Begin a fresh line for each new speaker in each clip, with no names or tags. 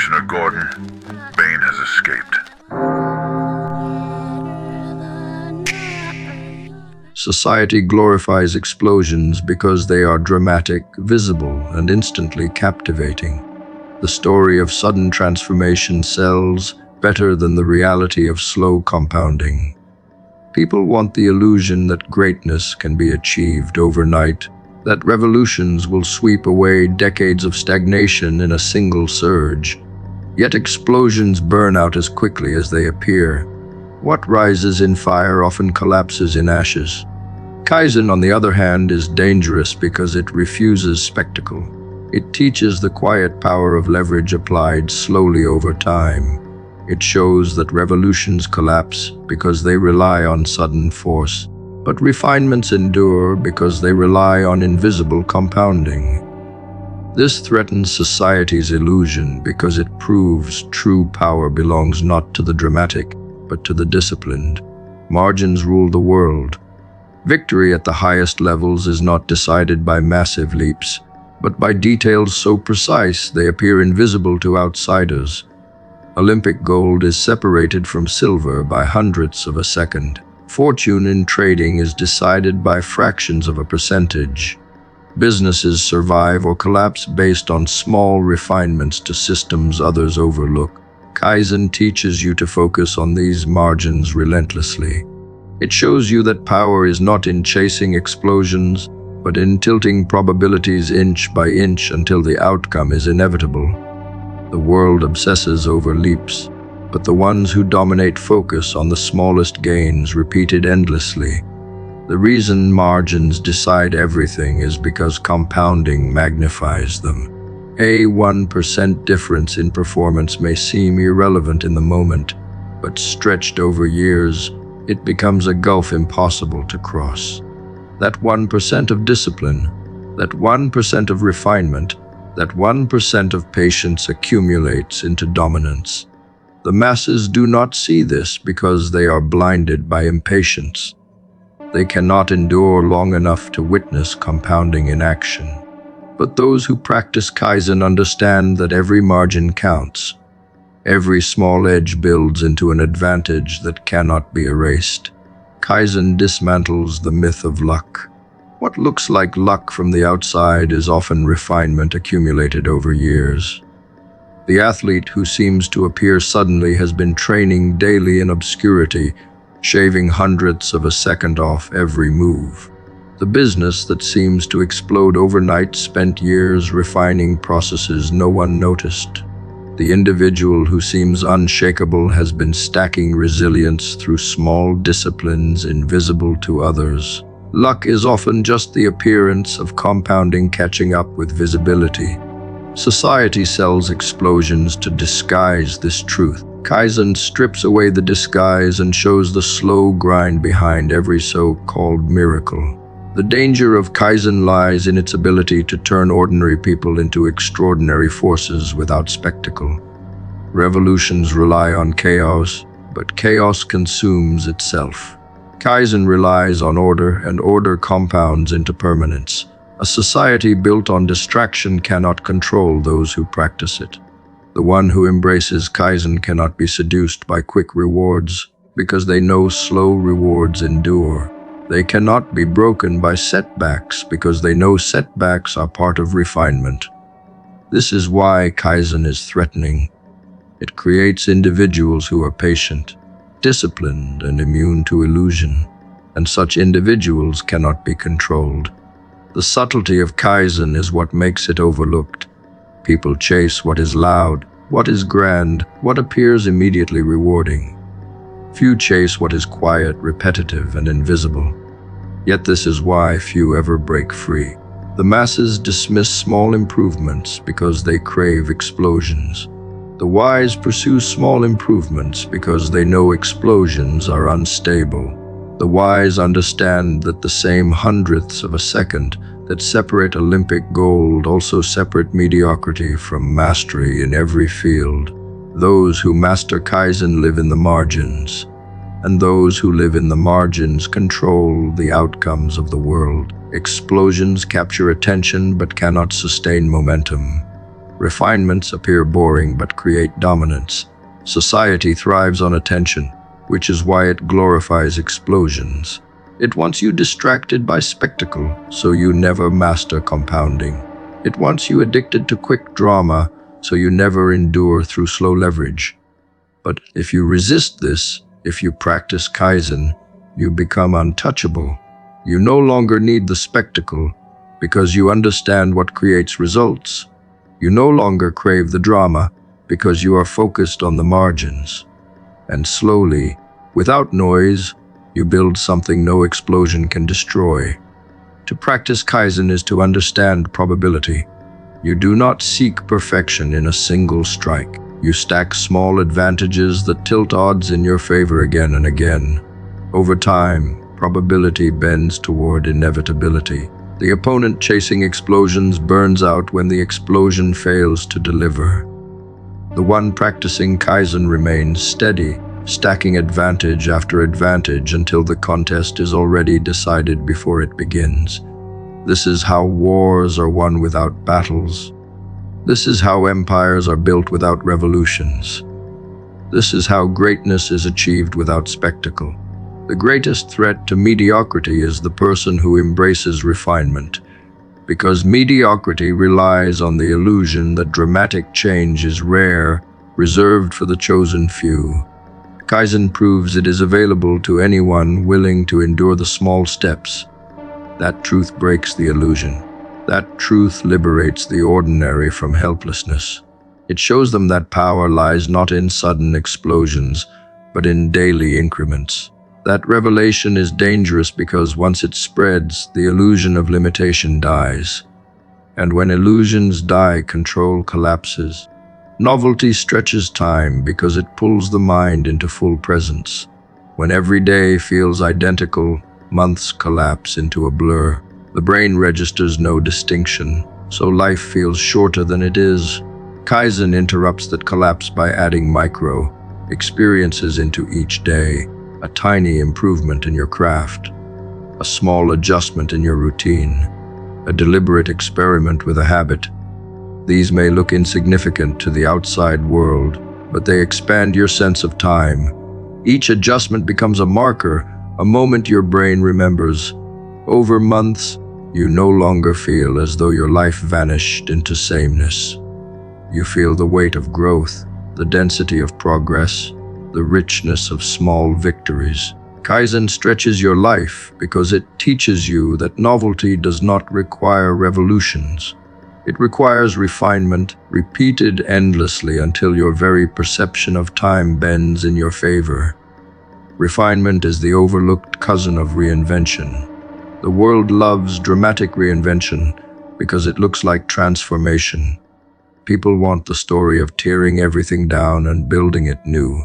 Commissioner Gordon, Bane has escaped.
Society glorifies explosions because they are dramatic, visible, and instantly captivating. The story of sudden transformation sells better than the reality of slow compounding. People want the illusion that greatness can be achieved overnight, that revolutions will sweep away decades of stagnation in a single surge. Yet explosions burn out as quickly as they appear. What rises in fire often collapses in ashes. Kaizen, on the other hand, is dangerous because it refuses spectacle. It teaches the quiet power of leverage applied slowly over time. It shows that revolutions collapse because they rely on sudden force, but refinements endure because they rely on invisible compounding. This threatens society's illusion because it proves true power belongs not to the dramatic, but to the disciplined. Margins rule the world. Victory at the highest levels is not decided by massive leaps, but by details so precise they appear invisible to outsiders. Olympic gold is separated from silver by hundredths of a second. Fortune in trading is decided by fractions of a percentage. Businesses survive or collapse based on small refinements to systems others overlook. Kaizen teaches you to focus on these margins relentlessly. It shows you that power is not in chasing explosions, but in tilting probabilities inch by inch until the outcome is inevitable. The world obsesses over leaps, but the ones who dominate focus on the smallest gains repeated endlessly. The reason margins decide everything is because compounding magnifies them. A 1% difference in performance may seem irrelevant in the moment, but stretched over years, it becomes a gulf impossible to cross. That 1% of discipline, that 1% of refinement, that 1% of patience accumulates into dominance. The masses do not see this because they are blinded by impatience. They cannot endure long enough to witness compounding in action. But those who practice Kaizen understand that every margin counts. Every small edge builds into an advantage that cannot be erased. Kaizen dismantles the myth of luck. What looks like luck from the outside is often refinement accumulated over years. The athlete who seems to appear suddenly has been training daily in obscurity, shaving hundredths of a second off every move. The business that seems to explode overnight spent years refining processes no one noticed. The individual who seems unshakable has been stacking resilience through small disciplines invisible to others. Luck is often just the appearance of compounding catching up with visibility. Society sells explosions to disguise this truth. Kaizen strips away the disguise and shows the slow grind behind every so-called miracle. The danger of Kaizen lies in its ability to turn ordinary people into extraordinary forces without spectacle. Revolutions rely on chaos, but chaos consumes itself. Kaizen relies on order, and order compounds into permanence. A society built on distraction cannot control those who practice it. The one who embraces Kaizen cannot be seduced by quick rewards, because they know slow rewards endure. They cannot be broken by setbacks because they know setbacks are part of refinement. This is why Kaizen is threatening. It creates individuals who are patient, disciplined, and immune to illusion, and such individuals cannot be controlled. The subtlety of Kaizen is what makes it overlooked. People chase what is loud, what is grand, what appears immediately rewarding. Few chase what is quiet, repetitive, and invisible. Yet this is why few ever break free. The masses dismiss small improvements because they crave explosions. The wise pursue small improvements because they know explosions are unstable. The wise understand that the same hundredths of a second that separate Olympic gold also separate mediocrity from mastery in every field. Those who master Kaizen live in the margins, and those who live in the margins control the outcomes of the world. Explosions capture attention but cannot sustain momentum. Refinements appear boring but create dominance. Society thrives on attention, which is why it glorifies explosions. It wants you distracted by spectacle, so you never master compounding. It wants you addicted to quick drama, so you never endure through slow leverage. But if you resist this, if you practice Kaizen, you become untouchable. You no longer need the spectacle because you understand what creates results. You no longer crave the drama because you are focused on the margins. And slowly, without noise, you build something no explosion can destroy. To practice Kaizen is to understand probability. You do not seek perfection in a single strike. You stack small advantages that tilt odds in your favor again and again. Over time, probability bends toward inevitability. The opponent chasing explosions burns out when the explosion fails to deliver. The one practicing Kaizen remains steady, stacking advantage after advantage until the contest is already decided before it begins. This is how wars are won without battles. This is how empires are built without revolutions. This is how greatness is achieved without spectacle. The greatest threat to mediocrity is the person who embraces refinement, because mediocrity relies on the illusion that dramatic change is rare, reserved for the chosen few. Kaizen proves it is available to anyone willing to endure the small steps. That truth breaks the illusion. That truth liberates the ordinary from helplessness. It shows them that power lies not in sudden explosions, but in daily increments. That revelation is dangerous because once it spreads, the illusion of limitation dies. And when illusions die, control collapses. Novelty stretches time because it pulls the mind into full presence. When every day feels identical, months collapse into a blur. The brain registers no distinction, so life feels shorter than it is. Kaizen interrupts that collapse by adding micro experiences into each day. A tiny improvement in your craft, a small adjustment in your routine, a deliberate experiment with a habit. These may look insignificant to the outside world, but they expand your sense of time. Each adjustment becomes a marker, a moment your brain remembers. Over months, you no longer feel as though your life vanished into sameness. You feel the weight of growth, the density of progress, the richness of small victories. Kaizen stretches your life because it teaches you that novelty does not require revolutions. It requires refinement, repeated endlessly until your very perception of time bends in your favor. Refinement is the overlooked cousin of reinvention. The world loves dramatic reinvention because it looks like transformation. People want the story of tearing everything down and building it new.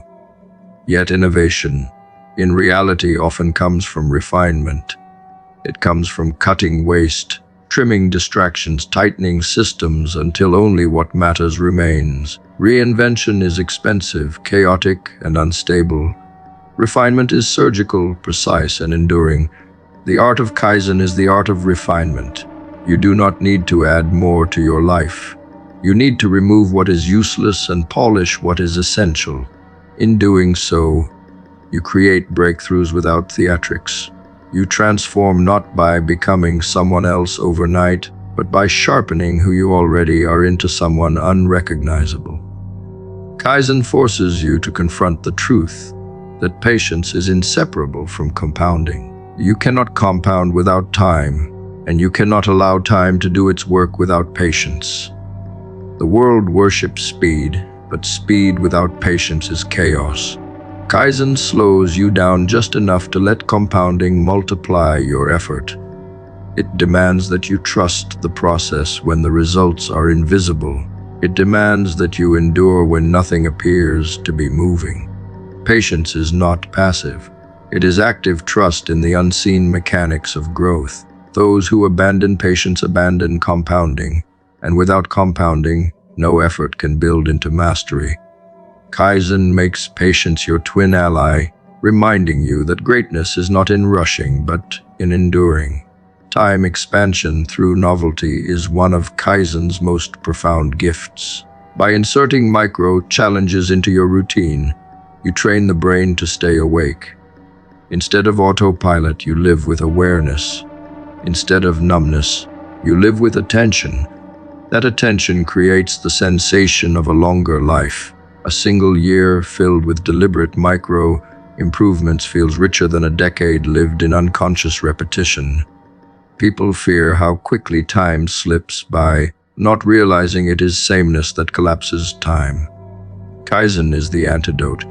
Yet innovation, in reality, often comes from refinement. It comes from cutting waste, trimming distractions, tightening systems until only what matters remains. Reinvention is expensive, chaotic, and unstable. Refinement is surgical, precise, and enduring. The art of Kaizen is the art of refinement. You do not need to add more to your life. You need to remove what is useless and polish what is essential. In doing so, you create breakthroughs without theatrics. You transform not by becoming someone else overnight, but by sharpening who you already are into someone unrecognizable. Kaizen forces you to confront the truth that patience is inseparable from compounding. You cannot compound without time, and you cannot allow time to do its work without patience. The world worships speed, but speed without patience is chaos. Kaizen slows you down just enough to let compounding multiply your effort. It demands that you trust the process when the results are invisible. It demands that you endure when nothing appears to be moving. Patience is not passive. It is active trust in the unseen mechanics of growth. Those who abandon patience abandon compounding, and without compounding, no effort can build into mastery. Kaizen makes patience your twin ally, reminding you that greatness is not in rushing, but in enduring. Time expansion through novelty is one of Kaizen's most profound gifts. By inserting micro-challenges into your routine, you train the brain to stay awake. Instead of autopilot, you live with awareness. Instead of numbness, you live with attention. That attention creates the sensation of a longer life. A single year filled with deliberate micro-improvements feels richer than a decade lived in unconscious repetition. People fear how quickly time slips by, not realizing it is sameness that collapses time. Kaizen is the antidote.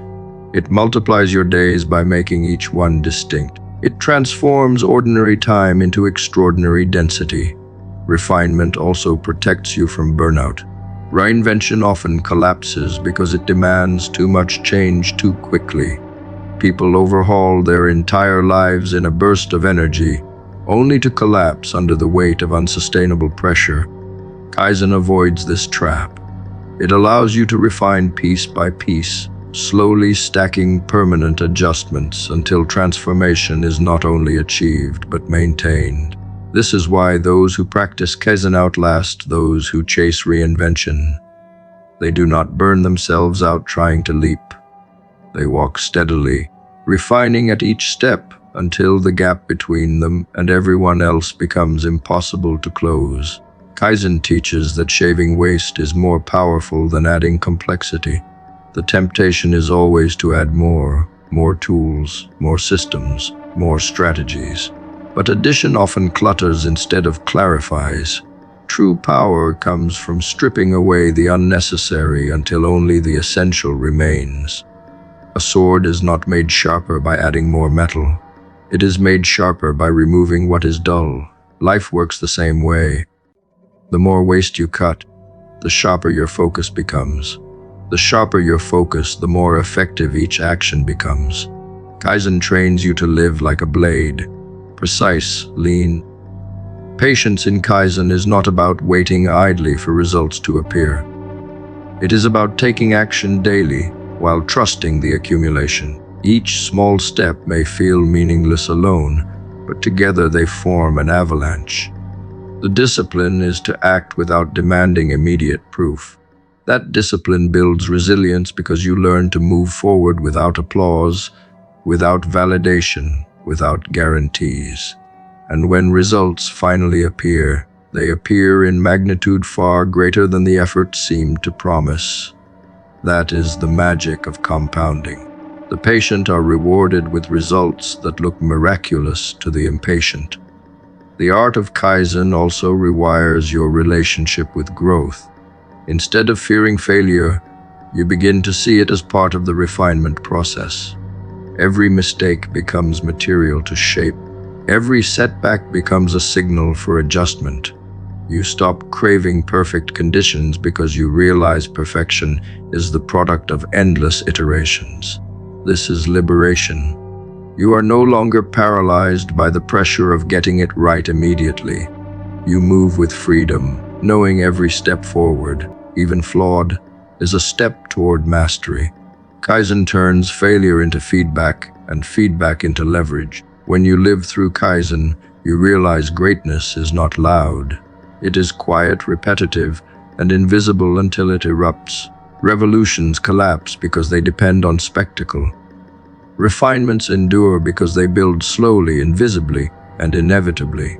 It multiplies your days by making each one distinct. It transforms ordinary time into extraordinary density. Refinement also protects you from burnout. Reinvention often collapses because it demands too much change too quickly. People overhaul their entire lives in a burst of energy, only to collapse under the weight of unsustainable pressure. Kaizen avoids this trap. It allows you to refine piece by piece, slowly stacking permanent adjustments until transformation is not only achieved but maintained. This is why those who practice Kaizen outlast those who chase reinvention. They do not burn themselves out trying to leap. They walk steadily, refining at each step until the gap between them and everyone else becomes impossible to close. Kaizen teaches that shaving waste is more powerful than adding complexity. The temptation is always to add more tools, more systems, more strategies. But addition often clutters instead of clarifies. True power comes from stripping away the unnecessary until only the essential remains. A sword is not made sharper by adding more metal. It is made sharper by removing what is dull. Life works the same way. The more waste you cut, the sharper your focus becomes. The sharper your focus, the more effective each action becomes. Kaizen trains you to live like a blade, precise, lean. Patience in Kaizen is not about waiting idly for results to appear. It is about taking action daily while trusting the accumulation. Each small step may feel meaningless alone, but together they form an avalanche. The discipline is to act without demanding immediate proof. That discipline builds resilience because you learn to move forward without applause, without validation, without guarantees. And when results finally appear, they appear in magnitude far greater than the effort seemed to promise. That is the magic of compounding. The patient are rewarded with results that look miraculous to the impatient. The art of Kaizen also rewires your relationship with growth. Instead of fearing failure, you begin to see it as part of the refinement process. Every mistake becomes material to shape. Every setback becomes a signal for adjustment. You stop craving perfect conditions because you realize perfection is the product of endless iterations. This is liberation. You are no longer paralyzed by the pressure of getting it right immediately. You move with freedom, knowing every step forward, even flawed, is a step toward mastery. Kaizen turns failure into feedback and feedback into leverage. When you live through Kaizen, you realize greatness is not loud. It is quiet, repetitive, and invisible until it erupts. Revolutions collapse because they depend on spectacle. Refinements endure because they build slowly, invisibly, and inevitably.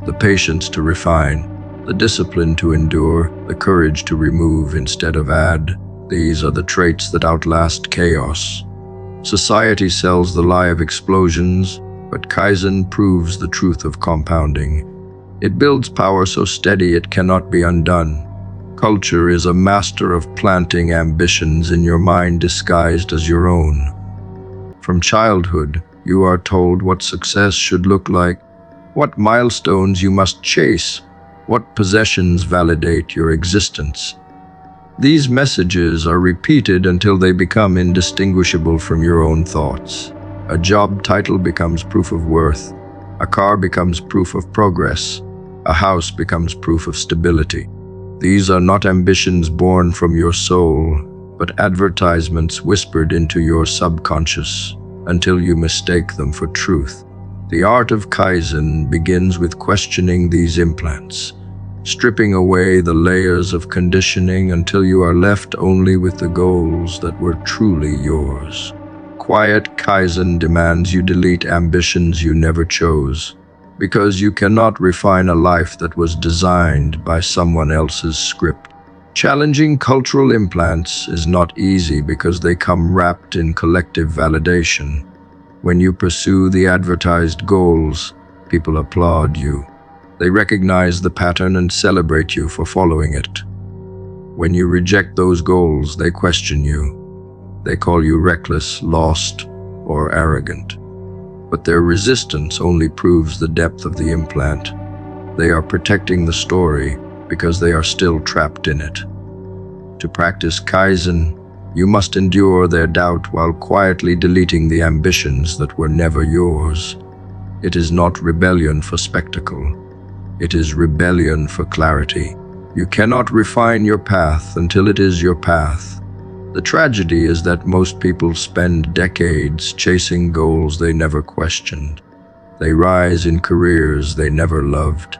The patience to refine, the discipline to endure, the courage to remove instead of add. These are the traits that outlast chaos. Society sells the lie of explosions, but Kaizen proves the truth of compounding. It builds power so steady it cannot be undone. Culture is a master of planting ambitions in your mind disguised as your own. From childhood, you are told what success should look like, what milestones you must chase, what possessions validate your existence. These messages are repeated until they become indistinguishable from your own thoughts. A job title becomes proof of worth. A car becomes proof of progress. A house becomes proof of stability. These are not ambitions born from your soul, but advertisements whispered into your subconscious until you mistake them for truth. The art of Kaizen begins with questioning these implants, stripping away the layers of conditioning until you are left only with the goals that were truly yours. Quiet Kaizen demands you delete ambitions you never chose, because you cannot refine a life that was designed by someone else's script. Challenging cultural implants is not easy because they come wrapped in collective validation. When you pursue the advertised goals, people applaud you. They recognize the pattern and celebrate you for following it. When you reject those goals, they question you. They call you reckless, lost, or arrogant. But their resistance only proves the depth of the implant. They are protecting the story because they are still trapped in it. To practice Kaizen, you must endure their doubt while quietly deleting the ambitions that were never yours. It is not rebellion for spectacle. It is rebellion for clarity. You cannot refine your path until it is your path. The tragedy is that most people spend decades chasing goals they never questioned. They rise in careers they never loved.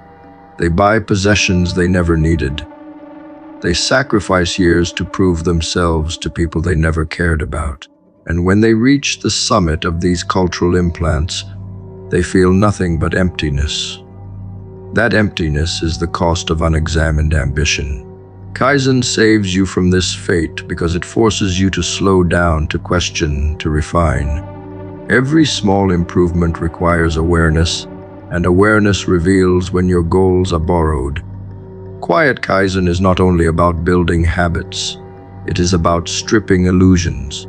They buy possessions they never needed. They sacrifice years to prove themselves to people they never cared about. And when they reach the summit of these cultural implants, they feel nothing but emptiness. That emptiness is the cost of unexamined ambition. Kaizen saves you from this fate because it forces you to slow down, to question, to refine. Every small improvement requires awareness, and awareness reveals when your goals are borrowed. Quiet Kaizen is not only about building habits, it is about stripping illusions.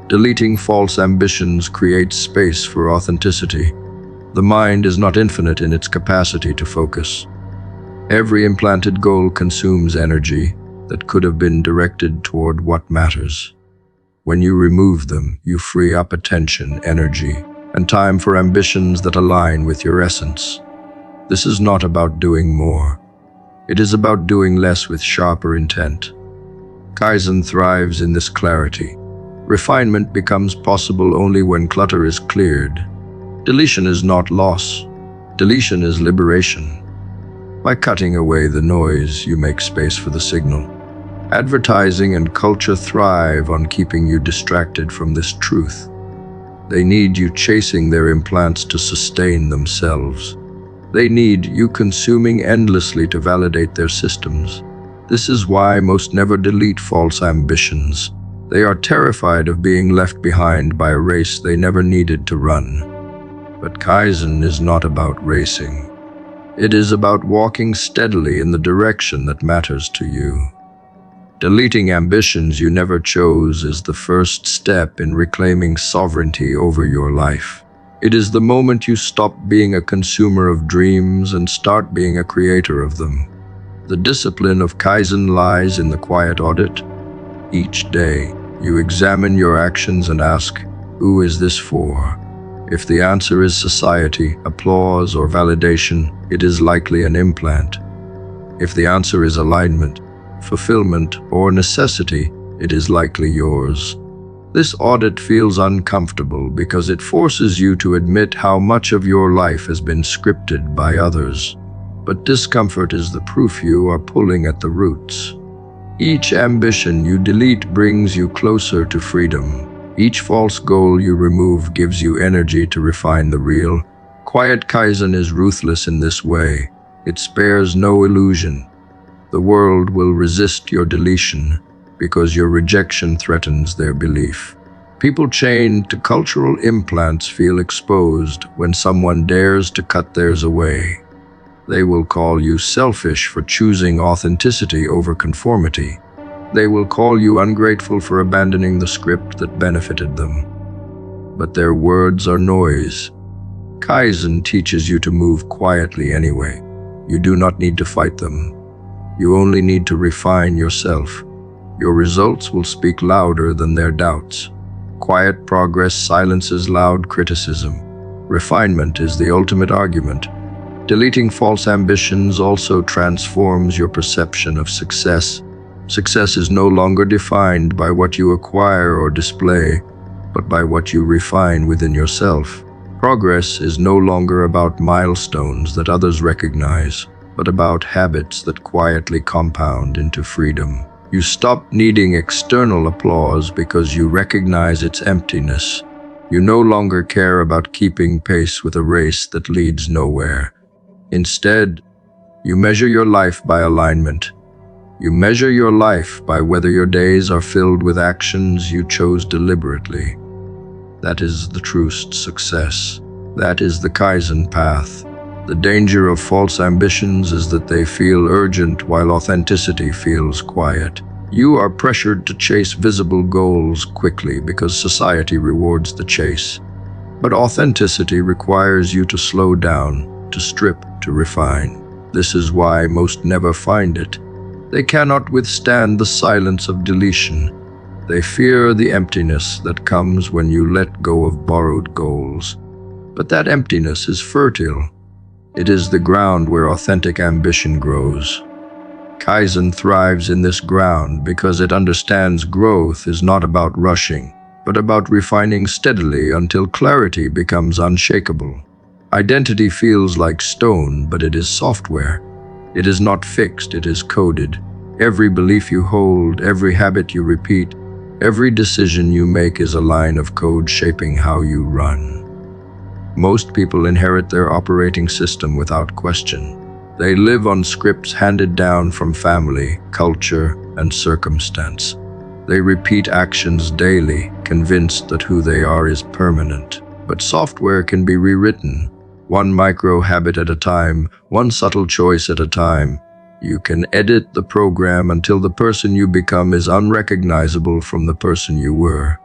Deleting false ambitions creates space for authenticity. The mind is not infinite in its capacity to focus. Every implanted goal consumes energy that could have been directed toward what matters. When you remove them, you free up attention, energy, and time for ambitions that align with your essence. This is not about doing more. It is about doing less with sharper intent. Kaizen thrives in this clarity. Refinement becomes possible only when clutter is cleared. Deletion is not loss. Deletion is liberation. By cutting away the noise, you make space for the signal. Advertising and culture thrive on keeping you distracted from this truth. They need you chasing their implants to sustain themselves. They need you consuming endlessly to validate their systems. This is why most never delete false ambitions. They are terrified of being left behind by a race they never needed to run. But Kaizen is not about racing. It is about walking steadily in the direction that matters to you. Deleting ambitions you never chose is the first step in reclaiming sovereignty over your life. It is the moment you stop being a consumer of dreams and start being a creator of them. The discipline of Kaizen lies in the quiet audit. Each day, you examine your actions and ask, who is this for? If the answer is society, applause, or validation, it is likely an implant. If the answer is alignment, fulfillment, or necessity, it is likely yours. This audit feels uncomfortable because it forces you to admit how much of your life has been scripted by others. But discomfort is the proof you are pulling at the roots. Each ambition you delete brings you closer to freedom. Each false goal you remove gives you energy to refine the real. Quiet Kaizen is ruthless in this way. It spares no illusion. The world will resist your deletion because your rejection threatens their belief. People chained to cultural implants feel exposed when someone dares to cut theirs away. They will call you selfish for choosing authenticity over conformity. They will call you ungrateful for abandoning the script that benefited them. But their words are noise. Kaizen teaches you to move quietly anyway. You do not need to fight them. You only need to refine yourself. Your results will speak louder than their doubts. Quiet progress silences loud criticism. Refinement is the ultimate argument. Deleting false ambitions also transforms your perception of success. Success is no longer defined by what you acquire or display, but by what you refine within yourself. Progress is no longer about milestones that others recognize, but about habits that quietly compound into freedom. You stop needing external applause because you recognize its emptiness. You no longer care about keeping pace with a race that leads nowhere. Instead, you measure your life by alignment. You measure your life by whether your days are filled with actions you chose deliberately. That is the truest success. That is the Kaizen path. The danger of false ambitions is that they feel urgent while authenticity feels quiet. You are pressured to chase visible goals quickly because society rewards the chase. But authenticity requires you to slow down, to strip, to refine. This is why most never find it. They cannot withstand the silence of deletion. They fear the emptiness that comes when you let go of borrowed goals. But that emptiness is fertile. It is the ground where authentic ambition grows. Kaizen thrives in this ground because it understands growth is not about rushing, but about refining steadily until clarity becomes unshakable. Identity feels like stone, but it is software. It is not fixed, it is coded. Every belief you hold, every habit you repeat, every decision you make is a line of code shaping how you run. Most people inherit their operating system without question. They live on scripts handed down from family, culture, and circumstance. They repeat actions daily, convinced that who they are is permanent. But software can be rewritten, one micro habit at a time, one subtle choice at a time. You can edit the program until the person you become is unrecognizable from the person you were.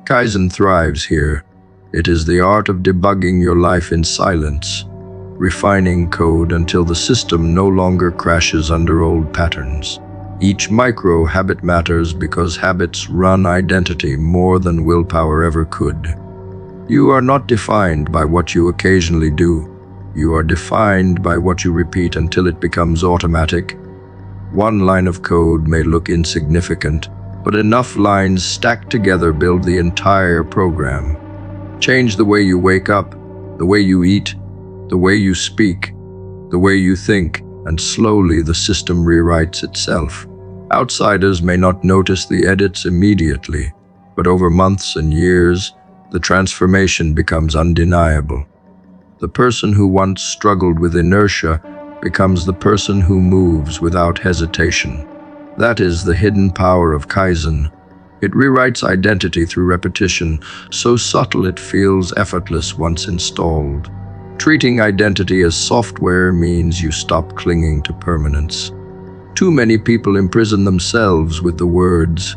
Kaizen thrives here. It is the art of debugging your life in silence, refining code until the system no longer crashes under old patterns. Each micro habit matters because habits run identity more than willpower ever could. You are not defined by what you occasionally do. You are defined by what you repeat until it becomes automatic. One line of code may look insignificant, but enough lines stacked together build the entire program. Change the way you wake up, the way you eat, the way you speak, the way you think, and slowly the system rewrites itself. Outsiders may not notice the edits immediately, but over months and years, the transformation becomes undeniable. The person who once struggled with inertia becomes the person who moves without hesitation. That is the hidden power of Kaizen. It rewrites identity through repetition, so subtle it feels effortless once installed. Treating identity as software means you stop clinging to permanence. Too many people imprison themselves with the words,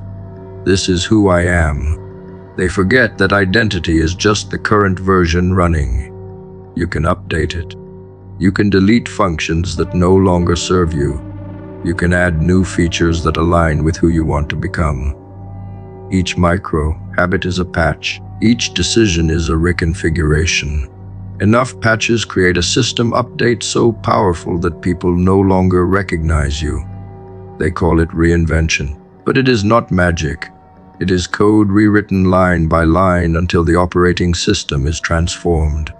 "This is who I am." They forget that identity is just the current version running. You can update it. You can delete functions that no longer serve you. You can add new features that align with who you want to become. Each micro habit is a patch. Each decision is a reconfiguration. Enough patches create a system update so powerful that people no longer recognize you. They call it reinvention. But it is not magic. It is code rewritten line by line until the operating system is transformed.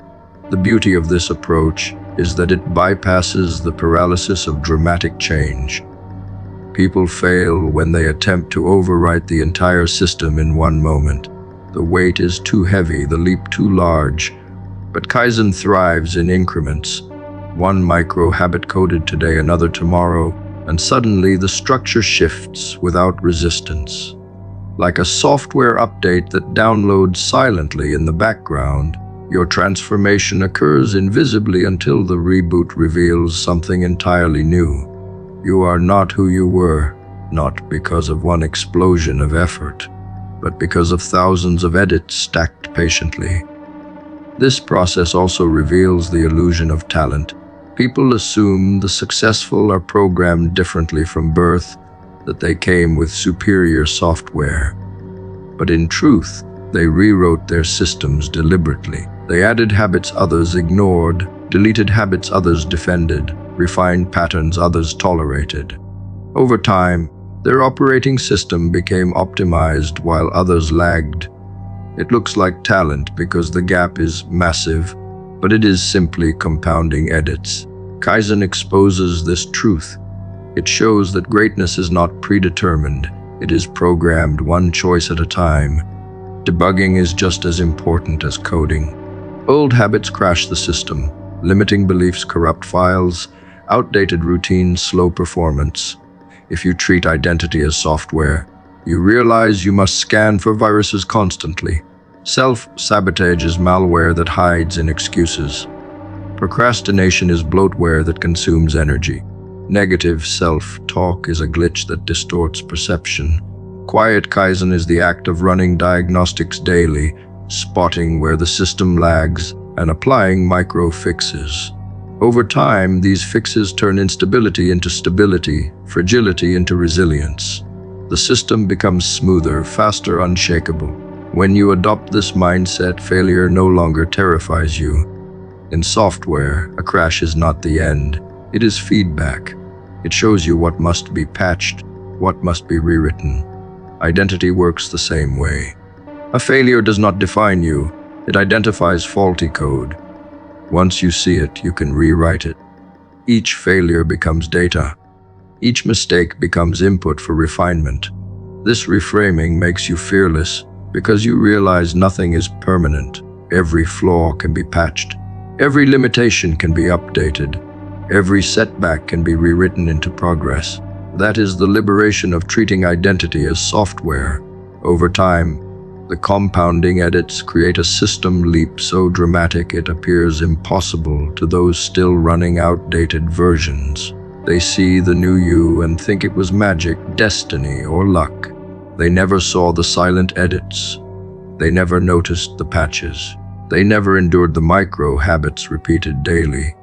The beauty of this approach is that it bypasses the paralysis of dramatic change. People fail when they attempt to overwrite the entire system in one moment. The weight is too heavy, the leap too large. But Kaizen thrives in increments. One micro habit coded today, another tomorrow, and suddenly the structure shifts without resistance. Like a software update that downloads silently in the background, your transformation occurs invisibly until the reboot reveals something entirely new. You are not who you were, not because of one explosion of effort, but because of thousands of edits stacked patiently. This process also reveals the illusion of talent. People assume the successful are programmed differently from birth, that they came with superior software. But in truth, they rewrote their systems deliberately. They added habits others ignored, deleted habits others defended, refined patterns others tolerated. Over time, their operating system became optimized while others lagged. It looks like talent because the gap is massive, but it is simply compounding edits. Kaizen exposes this truth. It shows that greatness is not predetermined, it is programmed one choice at a time. Debugging is just as important as coding. Old habits crash the system. Limiting beliefs corrupt files. Outdated routines slow performance. If you treat identity as software, you realize you must scan for viruses constantly. Self-sabotage is malware that hides in excuses. Procrastination is bloatware that consumes energy. Negative self-talk is a glitch that distorts perception. Quiet Kaizen is the act of running diagnostics daily, spotting where the system lags, and applying micro-fixes. Over time, these fixes turn instability into stability, fragility into resilience. The system becomes smoother, faster, unshakable. When you adopt this mindset, failure no longer terrifies you. In software, a crash is not the end. It is feedback. It shows you what must be patched, what must be rewritten. Identity works the same way. A failure does not define you. It identifies faulty code. Once you see it, you can rewrite it. Each failure becomes data. Each mistake becomes input for refinement. This reframing makes you fearless because you realize nothing is permanent. Every flaw can be patched. Every limitation can be updated. Every setback can be rewritten into progress. That is the liberation of treating identity as software. Over time, the compounding edits create a system leap so dramatic it appears impossible to those still running outdated versions. They see the new you and think it was magic, destiny, or luck. They never saw the silent edits. They never noticed the patches. They never endured the micro habits repeated daily.